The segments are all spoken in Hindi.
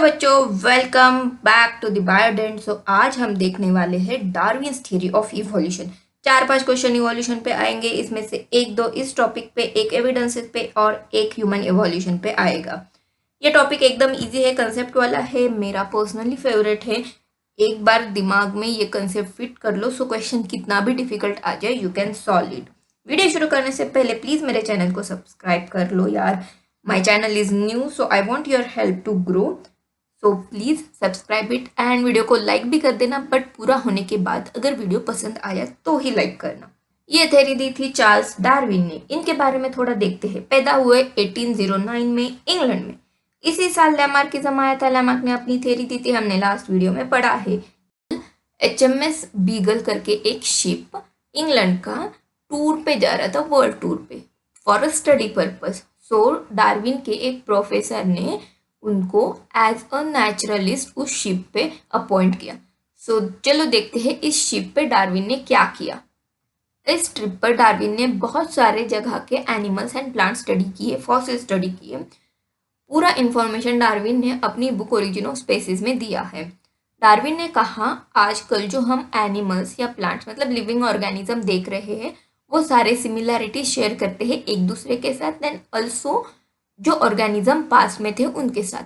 बच्चों, वेलकम बैक टू द बायोडेंट। आज हम देखने वाले हैं Darwin's theory of evolution. 4-5 question evolution पे आएंगे, इसमें से एक दो इस टॉपिक पे, एक एविडेंसेस पे और एक ह्यूमन इवोल्यूशन पे आएगा। ये टॉपिक एकदम इजी है, कंसेप्ट वाला है, मेरा पर्सनली फेवरेट है। एक बार दिमाग में ये कंसेप्ट फिट कर लो, सो क्वेश्चन कितना भी डिफिकल्ट आ जाए you can solve it. Video शुरू करने से पहले प्लीज मेरे चैनल को सब्सक्राइब कर लो यार। My channel is new so I want your help to grow, so please subscribe it and video को लाइक भी कर देना, बट पूरा होने के बाद अगर वीडियो पसंद आया तो ही लाइक करना। ये थ्योरी दी थी चार्ल्स डार्विन ने। इनके बारे में थोड़ा देखते हैं। पैदा हुए 1809 में इंग्लैंड में। इसी साल लैमार्किज्म आया था। लैमार्क ने अपनी थ्योरी दी थी, हमने लास्ट वीडियो में पढ़ा है। HMS बीगल करके एक शिप इंग्लैंड का टूर पे जा रहा था, वर्ल्ड टूर पे, for a study purpose. So Darwin के एक प्रोफेसर ने उनको एज अ नेचुरलिस्ट उस शिप पे अपॉइंट किया। सो चलो देखते हैं इस शिप पे डार्विन ने क्या किया। इस ट्रिप पर डार्विन ने बहुत सारे जगह के एनिमल्स एंड प्लांट स्टडी किए, फॉसिल स्टडी किए। पूरा इंफॉर्मेशन डार्विन ने अपनी बुक ओरिजिन ऑफ स्पेसीज में दिया है। डार्विन ने कहा आजकल जो हम एनिमल्स या प्लांट्स मतलब लिविंग ऑर्गेनिज्म देख रहे हैं वो सारे सिमिलैरिटी शेयर करते हैं एक दूसरे के साथ, देन ऑल्सो जो ऑर्गेनिज्म पास्ट में थे उनके साथ।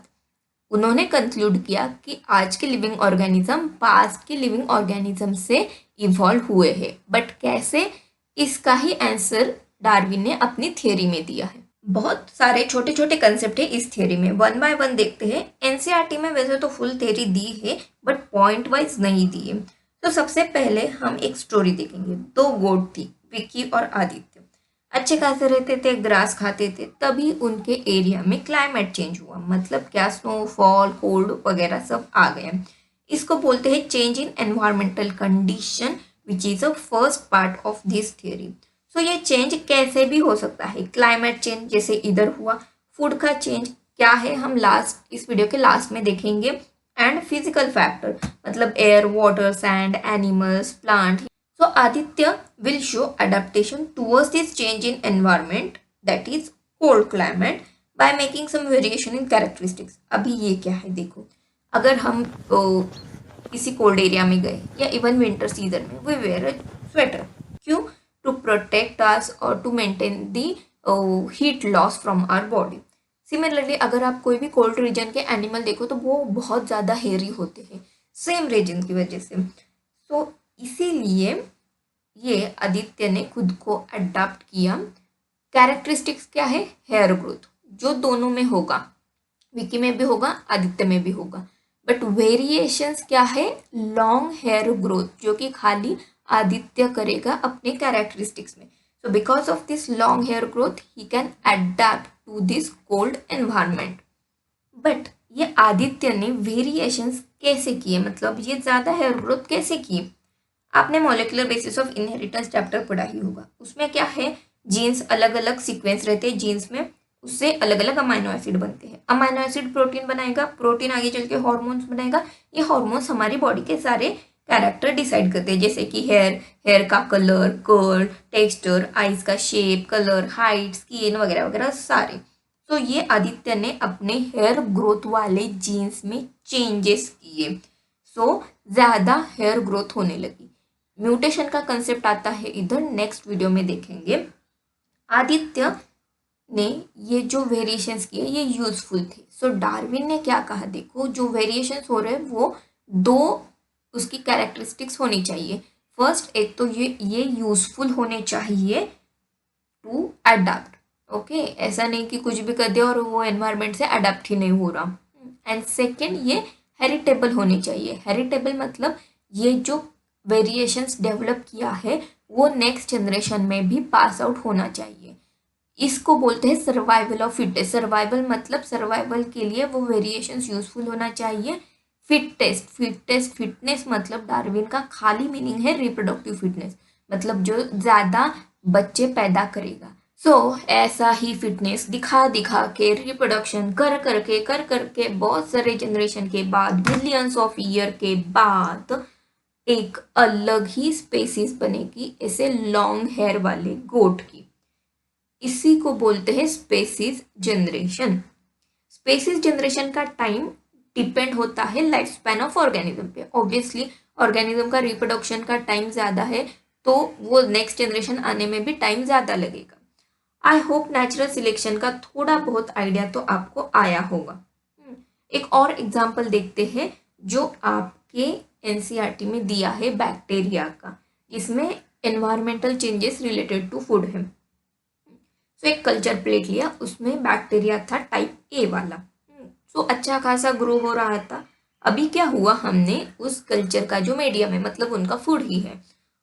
उन्होंने कंक्लूड किया कि आज के लिविंग ऑर्गेनिज्म पास्ट के लिविंग ऑर्गेनिज्म से इवॉल्व हुए हैं, बट कैसे, इसका ही आंसर डार्विन ने अपनी थ्योरी में दिया है। बहुत सारे छोटे छोटे कंसेप्ट है इस थ्योरी में, वन बाय वन देखते हैं। एनसीईआरटी में वैसे तो फुल थ्योरी दी है बट पॉइंट वाइज नहीं दी है। तो सबसे पहले हम एक स्टोरी देखेंगे। दो गोट थी, विक्की और आदित्य। अच्छे खासे रहते थे, ग्रास खाते थे, तभी उनके एरिया में क्लाइमेट चेंज हुआ। मतलब क्या, स्नोफॉल, कोल्ड वगैरह सब आ गए। इसको बोलते हैं change in environmental condition, which is a first part of this theory. So ये चेंज कैसे भी हो सकता है। क्लाइमेट चेंज जैसे इधर हुआ, फूड का चेंज क्या है हम लास्ट इस वीडियो के लास्ट में देखेंगे, एंड फिजिकल फैक्टर मतलब air, water, sand, animals, plant. So Aditya will show adaptation towards this change in environment, that is cold climate, by making some variation in characteristics. अभी ये क्या है देखो, अगर हम किसी कोल्ड एरिया में गए या इवन विंटर सीजन में, वी वेयर अ स्वेटर। क्यों? टू प्रोटेक्ट अस और to maintain the heat loss from our body. Similarly अगर आप कोई भी कोल्ड रीजन के एनिमल देखो तो वो बहुत ज़्यादा हेयरी होते हैं सेम रीजन की वजह से। तो इसीलिए ये आदित्य ने खुद को अडॉप्ट किया। कैरेक्टरिस्टिक्स क्या है? हेयर ग्रोथ, जो दोनों में होगा, विकी में भी होगा, आदित्य में भी होगा। बट वेरिएशंस क्या है? लॉन्ग हेयर ग्रोथ, जो कि खाली आदित्य करेगा अपने कैरेक्टरिस्टिक्स में। So because of this long hair growth he can adapt to this cold environment. But ये आदित्य ने वेरिएशंस कैसे किए, मतलब ये ज़्यादा हेयर ग्रोथ कैसे किए? आपने molecular basis of inheritance chapter पढ़ा ही होगा। उसमें क्या है, जीन्स अलग अलग सीक्वेंस रहते हैं जीन्स में, उससे अलग अलग अमाइनो एसिड बनते हैं। अमाइनो एसिड प्रोटीन बनाएगा, प्रोटीन आगे चल के हॉर्मोन्स बनाएगा। ये हॉर्मोन्स हमारी बॉडी के सारे कैरेक्टर डिसाइड करते हैं, जैसे कि हेयर का कलर, कर्ल, टेक्सचर, आईज का शेप, कलर, हाइट, स्किन वगैरह वगैरह सारे। तो ये आदित्य ने अपने हेयर ग्रोथ वाले जीन्स में चेंजेस किए, सो ज़्यादा हेयर ग्रोथ होने लगी। म्यूटेशन का कंसेप्ट आता है इधर, नेक्स्ट वीडियो में देखेंगे। आदित्य ने ये जो वेरिएशंस किए ये यूजफुल थे। सो डार्विन ने क्या कहा, देखो जो वेरिएशंस हो रहे हैं वो दो उसकी कैरेक्टरिस्टिक्स होनी चाहिए। फर्स्ट, एक तो ये यूजफुल होने चाहिए टू अडाप्ट। ओके, ऐसा नहीं कि कुछ भी कर दिया और वो एनवायरनमेंट से अडाप्ट ही नहीं हो रहा। एंड सेकेंड, ये हेरिटेबल होनी चाहिए। हेरिटेबल मतलब ये जो वेरिएशंस डेवलप किया है वो नेक्स्ट जनरेशन में भी पास आउट होना चाहिए। इसको बोलते हैं सर्वाइवल ऑफ फिटनेस। सर्वाइवल मतलब सर्वाइवल के लिए वो वेरिएशंस यूजफुल होना चाहिए। फिटनेस मतलब डार्विन का खाली मीनिंग है रिप्रोडक्टिव फिटनेस, मतलब जो ज़्यादा बच्चे पैदा करेगा। ऐसा ही फिटनेस दिखा दिखा के रिप्रोडक्शन कर करके बहुत सारे जनरेशन के बाद, मिलियंस ऑफ ईयर के बाद एक अलग ही स्पेसीज बनेगी, ऐसे लॉन्ग हेयर वाले गोट की। इसी को बोलते हैं स्पेसीज जनरेशन। स्पेसीज जनरेशन का टाइम डिपेंड होता है लाइफ स्पैन ऑफ ऑर्गेनिज्म पे। ऑब्वियसली ऑर्गेनिज्म का रिप्रोडक्शन का टाइम ज़्यादा है तो वो नेक्स्ट जनरेशन आने में भी टाइम ज़्यादा लगेगा। आई होप नेचुरल सिलेक्शन का थोड़ा बहुत आइडिया तो आपको आया होगा। एक और एग्जाम्पल देखते हैं जो आपके एनसीईआरटी में दिया है बैक्टीरिया का। इसमें environmental changes related to food है। सो एक कल्चर प्लेट लिया, उसमें बैक्टीरिया था टाइप ए वाला। सो अच्छा खासा ग्रो हो रहा था। अभी क्या हुआ, हमने उस कल्चर का जो मीडियम है, मतलब उनका फूड ही है,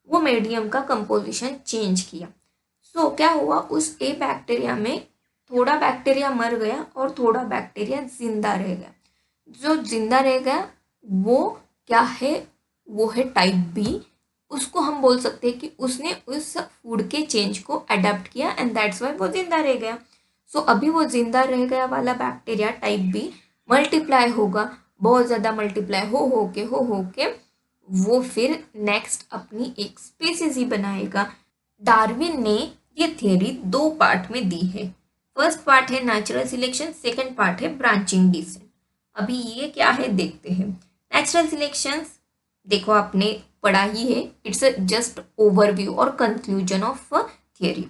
वो मीडियम का कंपोजिशन चेंज किया। सो क्या हुआ, उस ए बैक्टीरिया में थोड़ा बैक्टीरिया मर गया और थोड़ा बैक्टीरिया जिंदा रह गया। जो जिंदा रह गया वो क्या है, वो है टाइप बी। उसको हम बोल सकते हैं कि उसने उस फूड के चेंज को अडेप्ट किया एंड दैट्स वाई वो जिंदा रह गया। सो अभी वो जिंदा रह गया वाला बैक्टीरिया टाइप बी मल्टीप्लाई होगा, बहुत ज़्यादा मल्टीप्लाई हो के वो फिर नेक्स्ट अपनी एक स्पीसीज ही बनाएगा। डार्विन ने ये थियरी दो पार्ट में दी है। फर्स्ट पार्ट है नेचुरल सिलेक्शन, सेकंड पार्ट है ब्रांचिंग डिसेंट। अभी ये क्या है देखते हैं। नेचुरल सिलेक्शन देखो आपने पढ़ा ही है, इट्स जस्ट ओवरव्यू और conclusion of theory.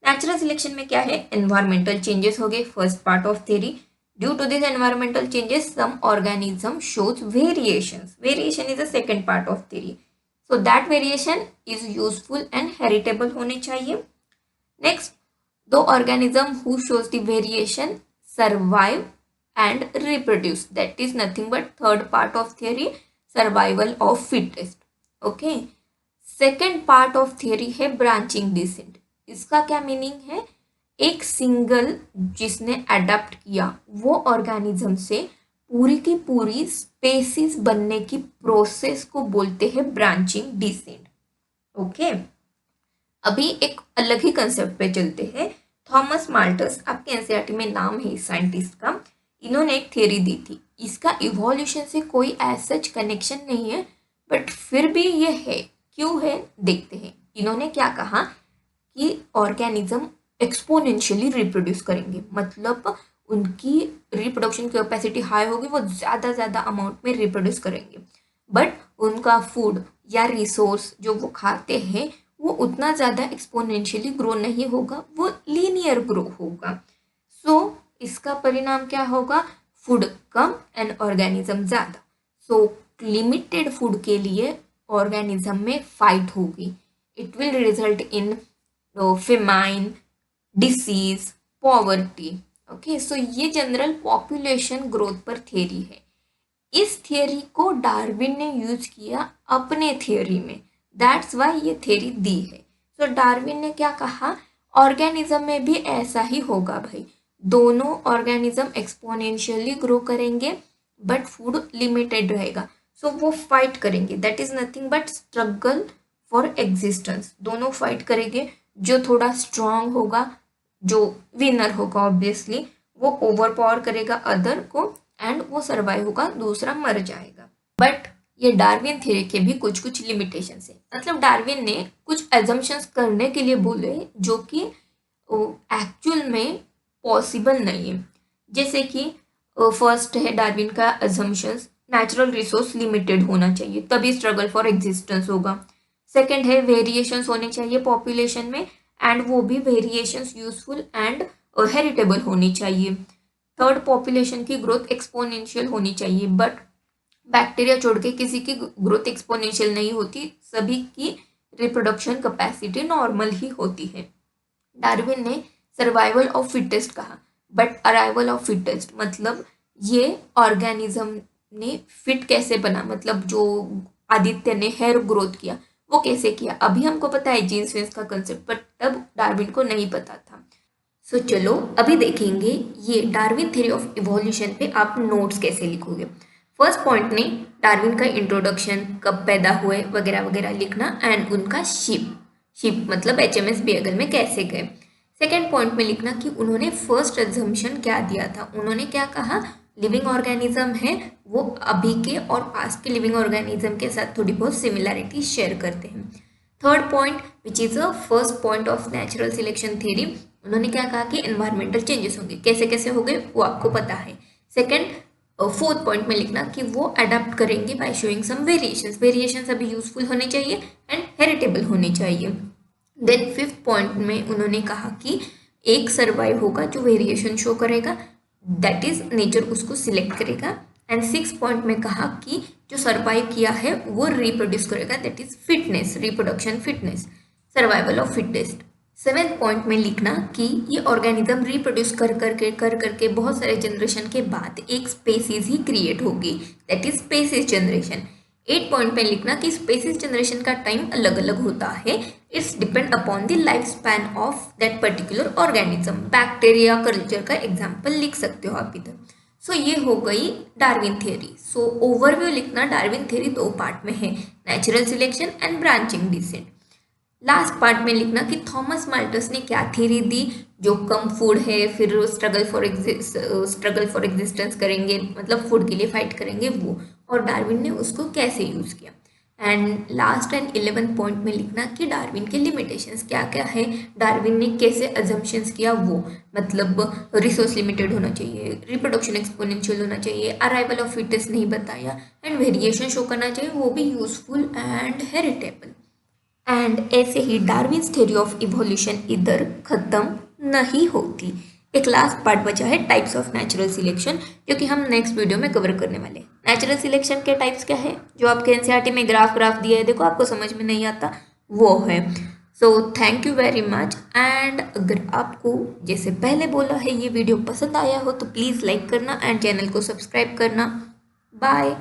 Natural selection में क्या है, एनवायरमेंटल चेंजेस हो गए, first part of theory. Due to this environmental changes some organism shows variations, variation is the second part of theory. So that variation is useful and heritable होने चाहिए। नेक्स्ट, दो organism who shows the variation survive and reproduce, that is nothing but third part of theory, survival of fittest. okay, second part of theory है branching descent। इसका क्या मीनिंग है, एक सिंगल जिसने अडेप्ट किया वो ऑर्गेनिज्म से पूरी की पूरी स्पेसीज बनने की प्रोसेस को बोलते हैं ब्रांचिंग डिसेंट। ओके, अभी एक अलग ही कंसेप्ट पे चलते हैं। थॉमस माल्टस, आपके एनसीईआरटी में नाम है इस साइंटिस्ट का, इन्होंने एक थ्योरी दी थी। इसका इवोल्यूशन से कोई सच कनेक्शन नहीं है, बट फिर भी ये है। क्यों है देखते हैं। इन्होंने क्या कहा कि ऑर्गेनिज्म एक्सपोनेंशियली रिप्रोड्यूस करेंगे, मतलब उनकी रिप्रोडक्शन कैपेसिटी हाई होगी, वो ज़्यादा अमाउंट में रिप्रोड्यूस करेंगे, बट उनका फूड या रिसोर्स जो वो खाते हैं वो उतना ज़्यादा एक्सपोनेंशियली ग्रो नहीं होगा, वो लीनियर ग्रो होगा। सो इसका परिणाम क्या होगा, फूड कम एंड ऑर्गेनिज्म ज़्यादा। सो लिमिटेड फूड के लिए ऑर्गेनिज्म में फाइट होगी। It will result in famine, disease, poverty. Okay, so ये जनरल पॉपुलेशन ग्रोथ पर थियरी है। इस थियरी को डार्विन ने यूज किया अपने थियरी में, दैट्स वाई ये थियरी दी है। सो डार्विन ने क्या कहा, ऑर्गेनिज्म में भी ऐसा ही होगा भाई, दोनों ऑर्गेनिज्म एक्सपोनेंशियली ग्रो करेंगे बट फूड लिमिटेड रहेगा। सो वो फाइट करेंगे, that is nothing but struggle for existence. दोनों फाइट करेंगे, जो थोड़ा स्ट्रांग होगा, जो विनर होगा ऑब्वियसली, वो ओवर पावर करेगा अदर को एंड वो सर्वाइव होगा, दूसरा मर जाएगा। बट ये डार्विन थ्योरी के भी कुछ लिमिटेशन है। मतलब डार्विन ने कुछ एजम्पशंस करने के लिए बोले जो कि एक्चुअल में पॉसिबल नहीं है। जैसे कि फर्स्ट है डार्विन का अजम्पशंस, नेचुरल रिसोर्स लिमिटेड होना चाहिए तभी स्ट्रगल फॉर एग्जिस्टेंस होगा। सेकंड है वेरिएशंस होने चाहिए पॉपुलेशन में एंड वो भी वेरिएशंस यूजफुल एंड हेरिटेबल होनी चाहिए। थर्ड, पॉपुलेशन की ग्रोथ एक्सपोनेंशियल होनी चाहिए, बट बैक्टीरिया छोड़ के किसी की ग्रोथ एक्सपोनेंशियल नहीं होती, सभी की रिप्रोडक्शन कैपेसिटी नॉर्मल ही होती है। डार्विन ने सर्वाइवल ऑफ फिटेस्ट कहा, बट अराइवल ऑफ फिटेस्ट मतलब ये ऑर्गेनिज्म ने फिट कैसे बना, मतलब जो आदित्य ने हेयर ग्रोथ किया वो कैसे किया। अभी हमको पता है जीन्स वेंस का कंसेप्ट, बट तब डार्विन को नहीं पता था। सो चलो अभी देखेंगे ये डार्विन थ्योरी ऑफ इवोल्यूशन पे आप नोट्स कैसे लिखोगे। फर्स्ट पॉइंट ने डार्विन का इंट्रोडक्शन, कब पैदा हुए वगैरह वगैरह लिखना एंड उनका शिप मतलब HMS बेगल में कैसे गए। सेकेंड पॉइंट में लिखना कि उन्होंने फर्स्ट एजम्पशन क्या दिया था। उन्होंने क्या कहा, लिविंग ऑर्गेनिज्म है वो अभी के और पास्ट के लिविंग ऑर्गेनिज्म के साथ थोड़ी बहुत सिमिलैरिटी शेयर करते हैं। Third point which is a first point of natural selection theory, उन्होंने क्या कहा कि एनवायरमेंटल चेंजेस होंगे, कैसे कैसे हो गए वो आपको पता है। सेकेंड, फोर्थ पॉइंट में लिखना कि वो अडेप्ट करेंगे by showing some variations. Variations अभी यूजफुल होने चाहिए एंड हेरिटेबल होने चाहिए। देन फिफ्थ पॉइंट में उन्होंने कहा कि एक सर्वाइव होगा जो वेरिएशन शो करेगा, दैट इज नेचर उसको सिलेक्ट करेगा। एंड सिक्स पॉइंट में कहा कि जो सर्वाइव किया है वो रिप्रोड्यूस करेगा, that is fitness, reproduction fitness, survival of fittest. Seventh point में लिखना कि ये ऑर्गेनिज्म रिप्रोड्यूस कर करके बहुत सारे जनरेशन के बाद एक स्पेसीज ही क्रिएट होगी, that is species generation. At point में लिखना कि स्पेसीज जनरेशन का टाइम अलग अलग होता है, it's depend upon the life span of that particular organism. Bacteria culture का एग्जाम्पल लिख सकते हो आप इधर। सो ये हो गई डार्विन थियरी। सो ओवरव्यू लिखना, डार्विन थियरी दो पार्ट में है, natural selection and branching descent. Last part में लिखना कि थॉमस माल्टस ने क्या थ्योरी दी, जो कम फूड है फिर स्ट्रगल फॉर एग्जिस्टेंस करेंगे, मतलब फूड के लिए फाइट करेंगे वो, और डार्विन ने उसको कैसे यूज़ किया। एंड लास्ट एंड 11 पॉइंट में लिखना कि डार्विन के लिमिटेशंस क्या क्या है, डार्विन ने कैसे अजम्पशंस किया वो, मतलब रिसोर्स लिमिटेड होना चाहिए, रिप्रोडक्शन एक्सपोनेंशियल होना चाहिए, अराइवल ऑफ फिटेस्ट नहीं बताया, एंड वेरिएशन शो करना चाहिए, वो भी यूजफुल एंड हेरिटेबल। एंड ऐसे ही डार्विन्स थ्योरी ऑफ इवोल्यूशन इधर खत्म नहीं होती। एक लास्ट पार्ट बचा है टाइप्स ऑफ नेचुरल सिलेक्शन, जो कि हम नेक्स्ट वीडियो में कवर करने वाले हैं। नेचुरल सिलेक्शन के टाइप्स क्या है, जो आपके एनसीईआरटी में ग्राफ दिया है, देखो आपको समझ में नहीं आता वो है। So thank you very much. And अगर आपको जैसे पहले बोला है ये वीडियो पसंद आया हो तो प्लीज़ लाइक करना एंड चैनल को सब्सक्राइब करना। बाय।